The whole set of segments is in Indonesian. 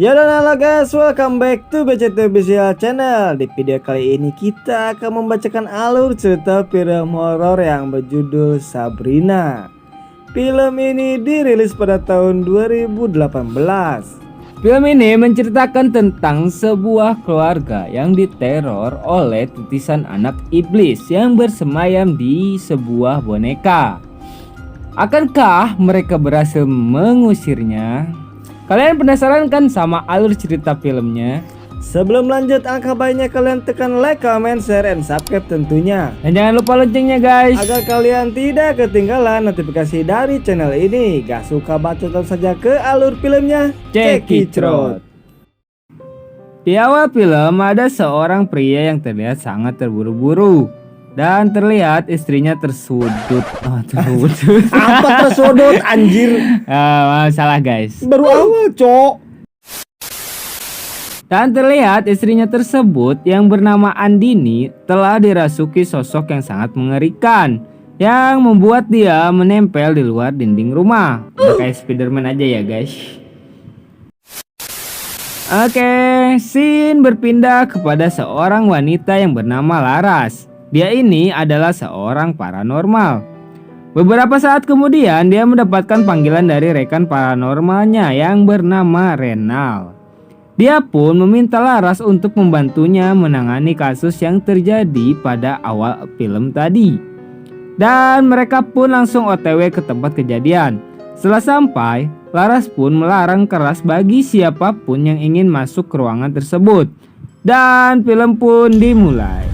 Ya dan halo guys, welcome back to BCT Official Channel. Di video kali ini kita akan membacakan alur cerita film horor yang berjudul Sabrina. Film ini dirilis pada tahun 2018. Film ini menceritakan tentang sebuah keluarga yang diteror oleh titisan anak iblis yang bersemayam di sebuah boneka. Akankah mereka berhasil mengusirnya? Kalian penasaran kan sama alur cerita filmnya? Sebelum lanjut, angka baiknya kalian tekan like, comment, share, and subscribe tentunya. Dan jangan lupa loncengnya guys, agar kalian tidak ketinggalan notifikasi dari channel ini. Gak suka baca, tetap saja ke alur filmnya. Cekicrot. Di awal film ada seorang pria yang terlihat sangat terburu-buru dan terlihat istrinya tersudut. Tersudut. Apa tersudut anjir? Salah guys. Baru awal cok. Dan terlihat istrinya tersebut yang bernama Andini telah dirasuki sosok yang sangat mengerikan yang membuat dia menempel di luar dinding rumah. Udah kayak Spiderman aja ya guys. Oke, scene berpindah kepada seorang wanita yang bernama Laras. Dia ini adalah seorang paranormal. Beberapa saat kemudian dia mendapatkan panggilan dari rekan paranormalnya yang bernama Renal. Dia pun meminta Laras untuk membantunya menangani kasus yang terjadi pada awal film tadi. Dan mereka pun langsung OTW ke tempat kejadian. Setelah sampai, Laras pun melarang keras bagi siapapun yang ingin masuk ke ruangan tersebut. Dan film pun dimulai.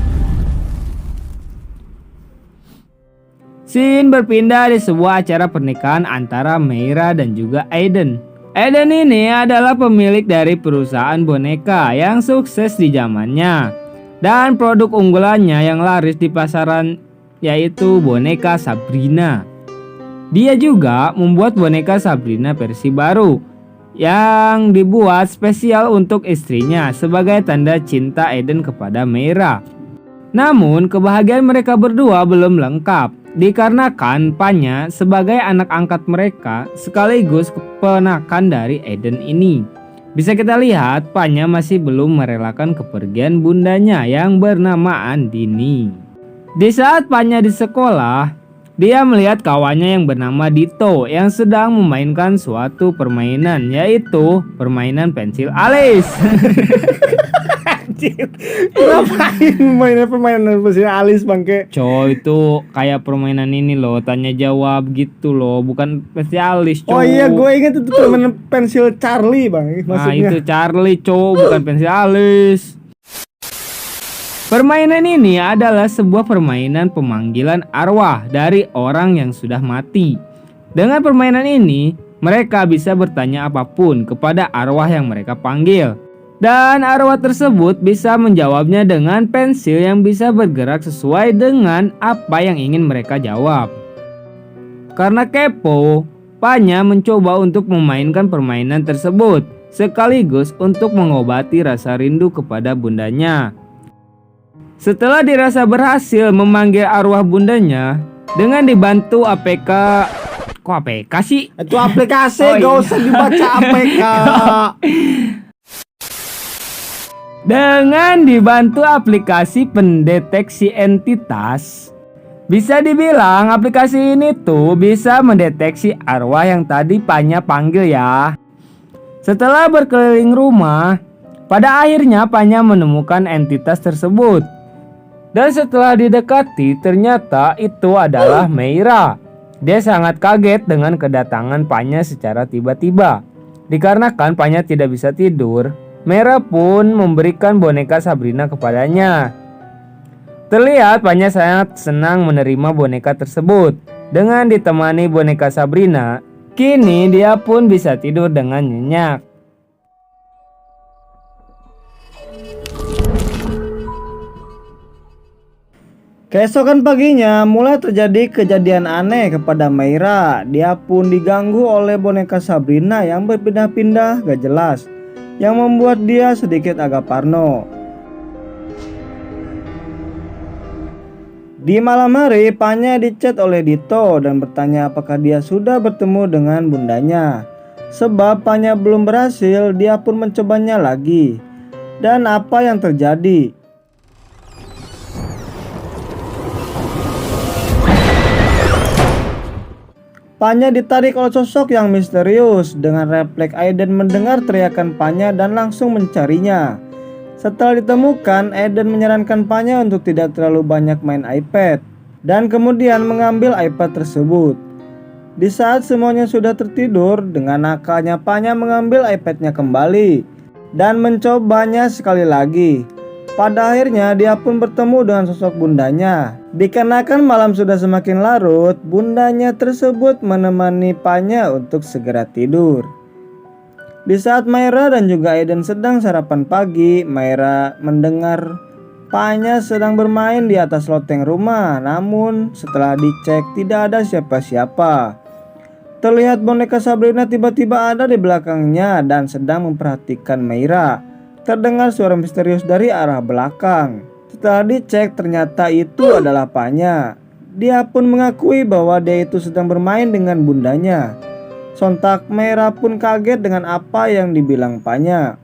Scene berpindah di sebuah acara pernikahan antara Meira dan juga Aiden. Aiden ini adalah pemilik dari perusahaan boneka yang sukses di zamannya. Dan produk unggulannya yang laris di pasaran yaitu boneka Sabrina. Dia juga membuat boneka Sabrina versi baru yang dibuat spesial untuk istrinya sebagai tanda cinta Aiden kepada Meira. Namun kebahagiaan mereka berdua belum lengkap dikarenakan Panya sebagai anak angkat mereka sekaligus keponakan dari Aiden ini. Bisa kita lihat Panya masih belum merelakan kepergian bundanya yang bernama Andini. Di saat Panya di sekolah, dia melihat kawannya yang bernama Dito yang sedang memainkan suatu permainan, yaitu permainan pensil alis. Ngapain mainnya permainan pensil alis bangke? Coy, itu kayak permainan ini loh, tanya jawab gitu loh, bukan pensil alis coy. Oh iya, gue ingat itu permainan pensil Charlie bang. Nah Maksudnya. itu Charlie coy, bukan pensil alis. Permainan ini adalah sebuah permainan pemanggilan arwah dari orang yang sudah mati. Dengan permainan ini, mereka bisa bertanya apapun kepada arwah yang mereka panggil. Dan arwah tersebut bisa menjawabnya dengan pensil yang bisa bergerak sesuai dengan apa yang ingin mereka jawab. Karena kepo, Panya mencoba untuk memainkan permainan tersebut sekaligus untuk mengobati rasa rindu kepada bundanya. Setelah dirasa berhasil memanggil arwah bundanya dengan dibantu APK. Kok APK sih? Itu aplikasi, Oh, gak iya. usah dibaca APK. Dengan dibantu aplikasi pendeteksi entitas, bisa dibilang aplikasi ini tuh bisa mendeteksi arwah yang tadi Panya panggil ya. Setelah berkeliling rumah, pada akhirnya Panya menemukan entitas tersebut. Dan setelah didekati, ternyata itu adalah Meira. Dia sangat kaget dengan kedatangan Panya secara tiba-tiba. Dikarenakan Panya tidak bisa tidur, Meira pun memberikan boneka Sabrina kepadanya. Terlihat Panya sangat senang menerima boneka tersebut. Dengan ditemani boneka Sabrina, kini dia pun bisa tidur dengan nyenyak. Keesokan paginya mulai terjadi kejadian aneh kepada Meira. Dia pun diganggu oleh boneka Sabrina yang berpindah-pindah gak jelas, yang membuat dia sedikit agak parno. Di malam hari, Panya dicat oleh Dito dan bertanya apakah dia sudah bertemu dengan bundanya. Sebab Panya belum berhasil, dia pun mencobanya lagi. Dan apa yang terjadi? Panya ditarik oleh sosok yang misterius. Dengan refleks Aiden mendengar teriakan Panya dan langsung mencarinya. Setelah ditemukan, Aiden menyarankan Panya untuk tidak terlalu banyak main iPad dan kemudian mengambil iPad tersebut. Di saat semuanya sudah tertidur, dengan nakalnya Panya mengambil iPad-nya kembali dan mencobanya sekali lagi. Pada akhirnya dia pun bertemu dengan sosok bundanya. Dikarenakan malam sudah semakin larut, bundanya tersebut menemani Panya untuk segera tidur. Di saat Myra dan juga Aiden sedang sarapan pagi, Myra mendengar Panya sedang bermain di atas loteng rumah. Namun setelah dicek tidak ada siapa-siapa. Terlihat boneka Sabrina tiba-tiba ada di belakangnya dan sedang memperhatikan Myra. Terdengar suara misterius dari arah belakang. Setelah dicek ternyata itu adalah Panya. Dia pun mengakui bahwa dia itu sedang bermain dengan bundanya. Sontak Myra pun kaget dengan apa yang dibilang Panya.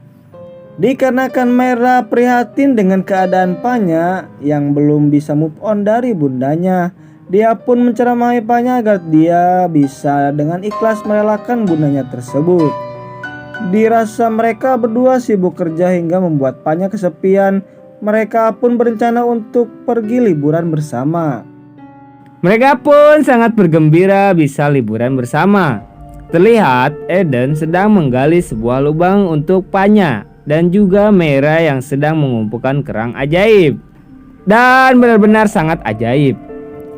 Dikarenakan Myra prihatin dengan keadaan Panya yang belum bisa move on dari bundanya, dia pun menceramahi Panya agar dia bisa dengan ikhlas merelakan bundanya tersebut. Dirasa mereka berdua sibuk kerja hingga membuat Panya kesepian. Mereka pun berencana untuk pergi liburan bersama. Mereka pun sangat bergembira bisa liburan bersama. Terlihat Aiden sedang menggali sebuah lubang untuk Panya dan juga Myra yang sedang mengumpulkan kerang ajaib. Dan benar-benar sangat ajaib.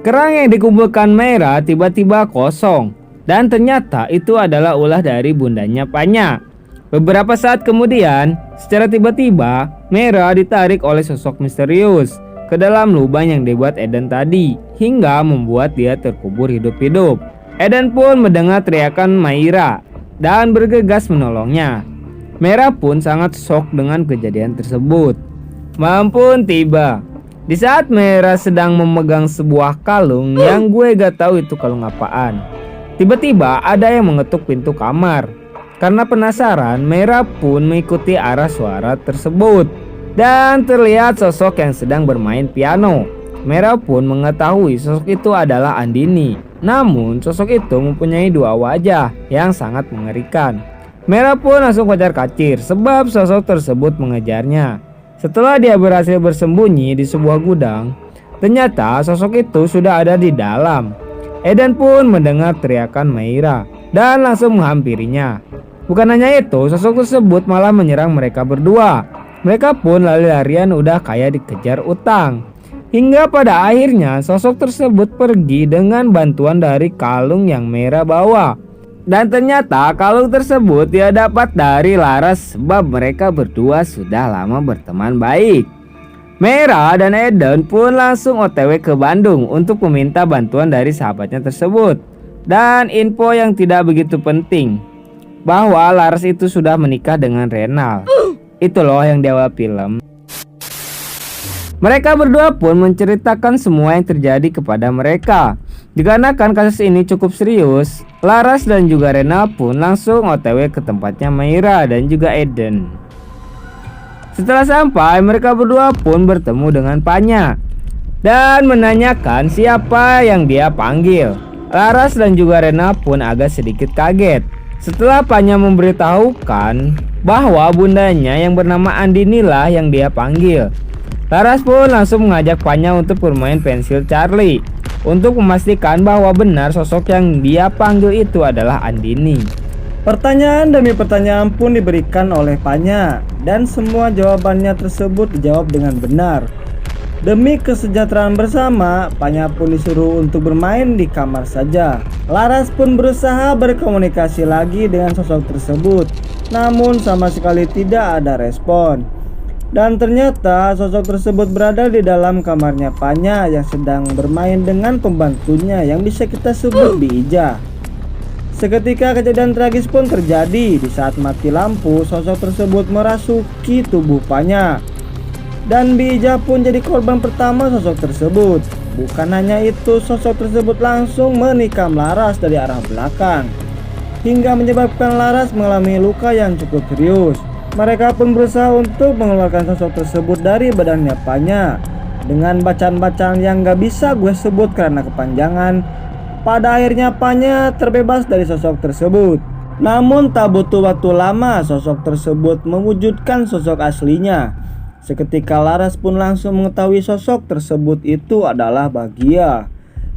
Kerang yang dikumpulkan Myra tiba-tiba kosong dan ternyata itu adalah ulah dari bundanya Panya. Beberapa saat kemudian, secara tiba-tiba, Myra ditarik oleh sosok misterius ke dalam lubang yang dibuat Aiden tadi, hingga membuat dia terkubur hidup-hidup. Aiden pun mendengar teriakan Myra dan bergegas menolongnya. Myra pun sangat shock dengan kejadian tersebut. Malam pun tiba. Di saat Myra sedang memegang sebuah kalung yang gue gak tahu itu kalung apaan. Tiba-tiba ada yang mengetuk pintu kamar. Karena penasaran, Myra pun mengikuti arah suara tersebut dan terlihat sosok yang sedang bermain piano. Myra pun mengetahui sosok itu adalah Andini. Namun sosok itu mempunyai dua wajah yang sangat mengerikan. Myra pun langsung kocar-kacir sebab sosok tersebut mengejarnya. Setelah dia berhasil bersembunyi di sebuah gudang, ternyata sosok itu sudah ada di dalam. Aiden pun mendengar teriakan Myra dan langsung menghampirinya. Bukan hanya itu, sosok tersebut malah menyerang mereka berdua. Mereka pun lari-larian udah kayak dikejar utang. Hingga pada akhirnya sosok tersebut pergi dengan bantuan dari kalung yang Myra bawa. Dan ternyata kalung tersebut dia dapat dari Laras sebab mereka berdua sudah lama berteman baik. Myra dan Aiden pun langsung OTW ke Bandung untuk meminta bantuan dari sahabatnya tersebut. Dan info yang tidak begitu penting, bahwa Laras itu sudah menikah dengan Renal. Itu loh yang di awal film. Mereka berdua pun menceritakan semua yang terjadi kepada mereka. Dikarenakan kasus ini cukup serius, Laras dan juga Renal pun langsung OTW ke tempatnya Myra dan juga Aiden. Setelah sampai, mereka berdua pun bertemu dengan Panya dan menanyakan siapa yang dia panggil. Laras dan juga Renal pun agak sedikit kaget setelah Panya memberitahukan bahwa bundanya yang bernama Andini lah yang dia panggil. Laras pun langsung mengajak Panya untuk bermain pensil Charlie untuk memastikan bahwa benar sosok yang dia panggil itu adalah Andini. Pertanyaan demi pertanyaan pun diberikan oleh Panya dan semua jawabannya tersebut dijawab dengan benar. Demi kesejahteraan bersama, Panya pun disuruh untuk bermain di kamar saja. Laras pun berusaha berkomunikasi lagi dengan sosok tersebut, namun sama sekali tidak ada respon. Dan ternyata sosok tersebut berada di dalam kamarnya Panya yang sedang bermain dengan pembantunya yang bisa kita sebut Bija. Seketika kejadian tragis pun terjadi. Di saat mati lampu, sosok tersebut merasuki tubuh Panya. Dan Bija pun jadi korban pertama sosok tersebut. Bukan hanya itu, sosok tersebut langsung menikam Laras dari arah belakang. hingga menyebabkan Laras mengalami luka yang cukup serius. Mereka pun berusaha untuk mengeluarkan sosok tersebut dari badannya Panya dengan bacaan-bacaan yang gak bisa gue sebut karena kepanjangan. Pada akhirnya Panya terbebas dari sosok tersebut. Namun tak butuh waktu lama sosok tersebut mewujudkan sosok aslinya. Seketika Laras pun langsung mengetahui sosok tersebut itu adalah Bagia.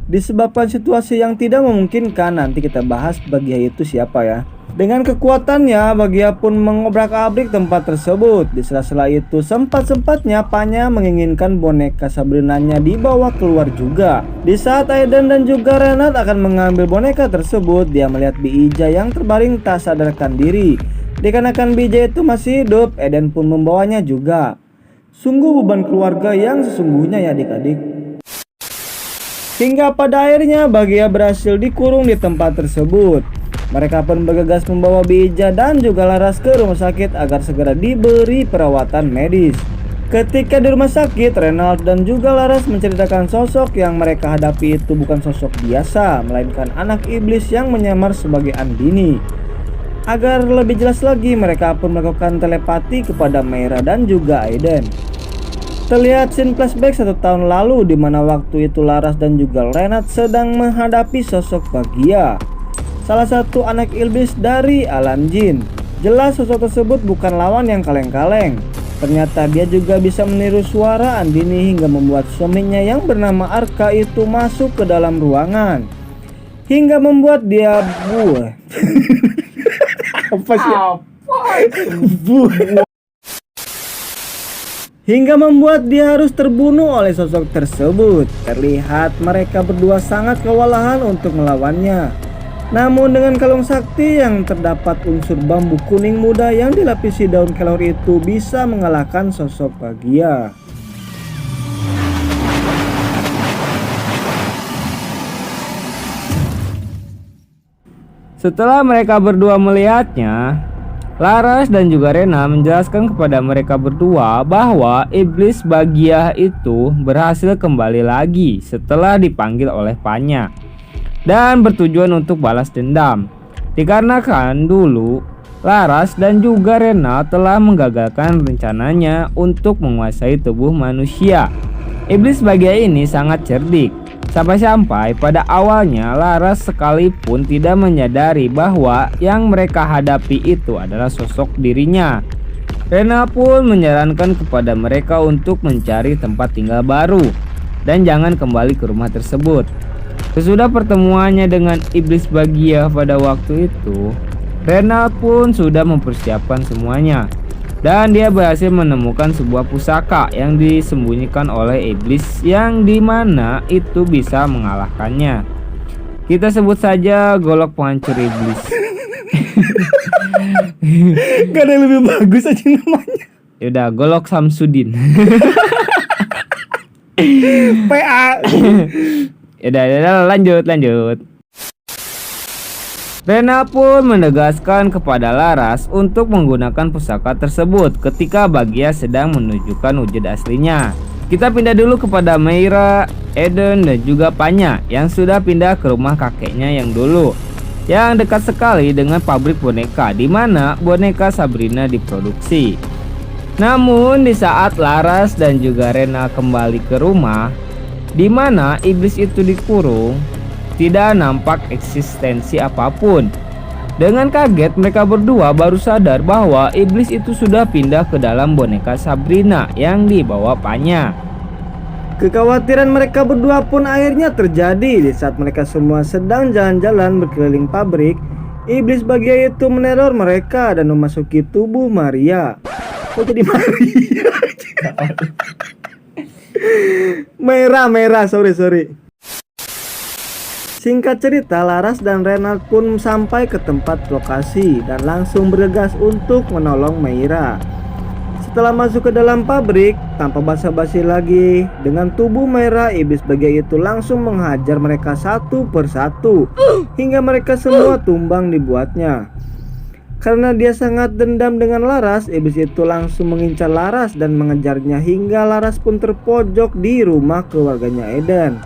Disebabkan situasi yang tidak memungkinkan, nanti kita bahas Bagia itu siapa ya. Dengan kekuatannya, Bagia pun mengobrak-abrik tempat tersebut. Di sela-sela itu sempat-sempatnya Panya menginginkan boneka Sabrinanya dibawa keluar juga. Di saat Aiden dan juga Renat akan mengambil boneka tersebut, dia melihat Bija yang terbaring tak sadarkan diri. Dikarenakan Bija itu masih hidup, Aiden pun membawanya juga. Sungguh beban keluarga yang sesungguhnya ya adik-adik. Hingga pada akhirnya Bagia berhasil dikurung di tempat tersebut. Mereka pun bergegas membawa Bija dan juga Laras ke rumah sakit agar segera diberi perawatan medis. Ketika di rumah sakit, Renald dan juga Laras menceritakan sosok yang mereka hadapi itu bukan sosok biasa, melainkan anak iblis yang menyamar sebagai Andini. Agar lebih jelas lagi, mereka pun melakukan telepati kepada Meira dan juga Aiden. Terlihat scene flashback 1 tahun lalu di mana waktu itu Laras dan juga Renat sedang menghadapi sosok Bagia, salah satu anak iblis dari alam jin. Jelas sosok tersebut bukan lawan yang kaleng-kaleng. Ternyata dia juga bisa meniru suara Andini hingga membuat suaminya yang bernama Arka itu masuk ke dalam ruangan. Hingga membuat dia apa sih? Hingga membuat dia harus terbunuh oleh sosok tersebut. Terlihat mereka berdua sangat kewalahan untuk melawannya. Namun dengan kalung sakti yang terdapat unsur bambu kuning muda yang dilapisi daun kelor itu bisa mengalahkan sosok Bagia. Setelah mereka berdua melihatnya, Laras dan juga Rena menjelaskan kepada mereka berdua bahwa iblis Bagia itu berhasil kembali lagi setelah dipanggil oleh Panya dan bertujuan untuk balas dendam. Dikarenakan dulu Laras dan juga Rena telah menggagalkan rencananya untuk menguasai tubuh manusia. Iblis Bagia ini sangat cerdik. Sampai-sampai pada awalnya Laras sekalipun tidak menyadari bahwa yang mereka hadapi itu adalah sosok dirinya. Rena pun menyarankan kepada mereka untuk mencari tempat tinggal baru dan jangan kembali ke rumah tersebut. Sesudah pertemuannya dengan iblis Bagia pada waktu itu, Rena pun sudah mempersiapkan semuanya. Dan dia berhasil menemukan sebuah pusaka yang disembunyikan oleh iblis yang dimana itu bisa mengalahkannya. Kita sebut saja golok penghancur iblis. Gak ada yang lebih bagus aja namanya. Yaudah, golok Samsudin. PA. Yaudah, lanjut. Rena pun menegaskan kepada Laras untuk menggunakan pusaka tersebut ketika Bagia sedang menunjukkan wujud aslinya. Kita pindah dulu kepada Meira, Aiden dan juga Panya yang sudah pindah ke rumah kakeknya yang dulu, yang dekat sekali dengan pabrik boneka di mana boneka Sabrina diproduksi. Namun di saat Laras dan juga Rena kembali ke rumah di mana iblis itu dikurung, tidak nampak eksistensi apapun. Dengan kaget mereka berdua baru sadar bahwa iblis itu sudah pindah ke dalam boneka Sabrina yang dibawa Panya. Kekhawatiran mereka berdua pun akhirnya terjadi di saat mereka semua sedang jalan-jalan berkeliling pabrik. Iblis Bagia itu meneror mereka dan memasuki tubuh Maria. Kok jadi Maria? Merah, sorry. Singkat cerita, Laras dan Renald pun sampai ke tempat lokasi dan langsung bergegas untuk menolong Meira. Setelah masuk ke dalam pabrik, tanpa basa-basi lagi, dengan tubuh Meira, iblis Bagia itu langsung menghajar mereka satu persatu hingga mereka semua tumbang dibuatnya. Karena dia sangat dendam dengan Laras, iblis itu langsung mengincar Laras dan mengejarnya hingga Laras pun terpojok di rumah keluarganya Aiden.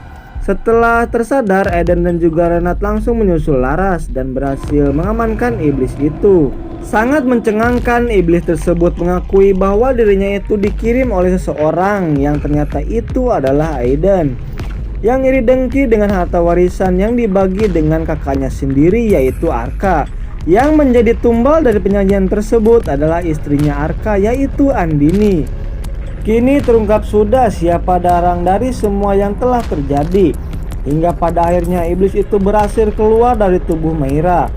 Setelah tersadar, Eden dan juga Renat langsung menyusul Laras dan berhasil mengamankan iblis itu. Sangat mencengangkan, iblis tersebut mengakui bahwa dirinya itu dikirim oleh seseorang yang ternyata itu adalah Aiden, yang iri dengki dengan harta warisan yang dibagi dengan kakaknya sendiri, yaitu Arka. Yang menjadi tumbal dari penyajian tersebut adalah istrinya Arka, yaitu Andini. Kini terungkap sudah siapa dalang dari semua yang telah terjadi, hingga pada akhirnya iblis itu berhasil keluar dari tubuh Meira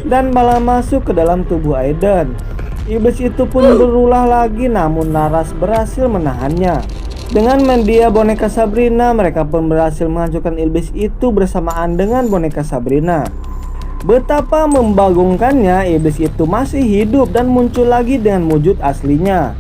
dan malah masuk ke dalam tubuh Aiden. Iblis itu pun berulah lagi, namun Laras berhasil menahannya. Dengan mendia boneka Sabrina, mereka pun berhasil menghancurkan iblis itu bersamaan dengan boneka Sabrina. Betapa membagongkannya, iblis itu masih hidup dan muncul lagi dengan wujud aslinya.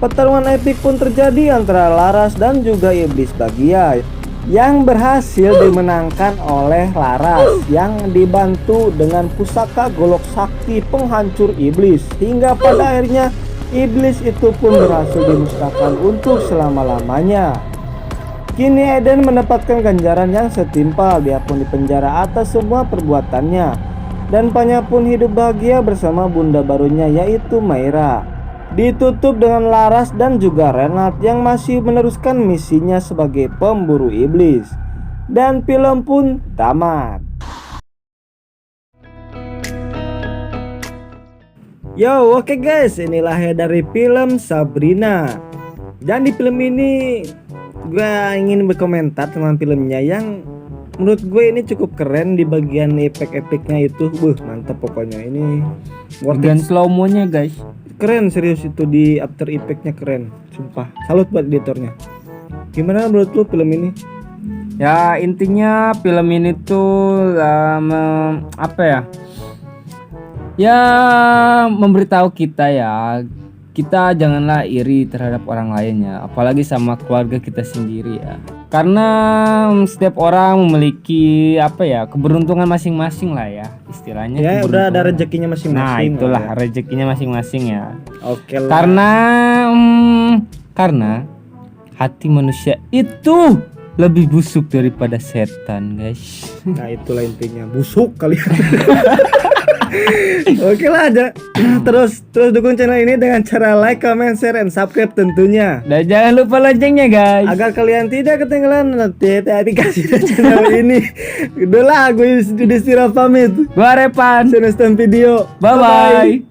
Pertarungan epik pun terjadi antara Laras dan juga iblis Bagia, yang berhasil dimenangkan oleh Laras yang dibantu dengan pusaka golok sakti penghancur iblis, hingga pada akhirnya iblis itu pun berhasil dimusnahkan untuk selama-lamanya. Kini Eden mendapatkan ganjaran yang setimpal, dia pun dipenjara atas semua perbuatannya, dan Panya pun hidup bahagia bersama bunda barunya yaitu Meira. Ditutup dengan Laras dan juga Renat yang masih meneruskan misinya sebagai pemburu iblis. Dan film pun tamat. Yo, oke guys, inilah ya dari film Sabrina. Dan di film ini gue ingin berkomentar tentang filmnya yang menurut gue ini cukup keren di bagian efek-efeknya itu. Mantap pokoknya, ini Dan slow mo-nya guys. Keren serius, itu di after effect-nya keren. Sumpah, salut buat editornya. Gimana menurut lu film ini? Ya intinya film ini tuh apa ya? Ya memberitahu kita ya, kita janganlah iri terhadap orang lain ya, apalagi sama keluarga kita sendiri ya. Karena setiap orang memiliki apa ya, keberuntungan masing-masing lah ya, istilahnya. Ya udah ada rezekinya masing-masing. Nah itulah ya. rezekinya masing-masing ya. Oke lah. Karena hati manusia itu lebih busuk daripada setan guys. Nah itulah intinya, busuk kalian. Oke lah aja. Terus dukung channel ini dengan cara like, comment, share, and subscribe tentunya. Dan jangan lupa loncengnya guys, agar kalian tidak ketinggalan notifikasi dari channel ini. Udah lah, gue Yudhistira pamit. gua Repan, See you next time video. bye bye.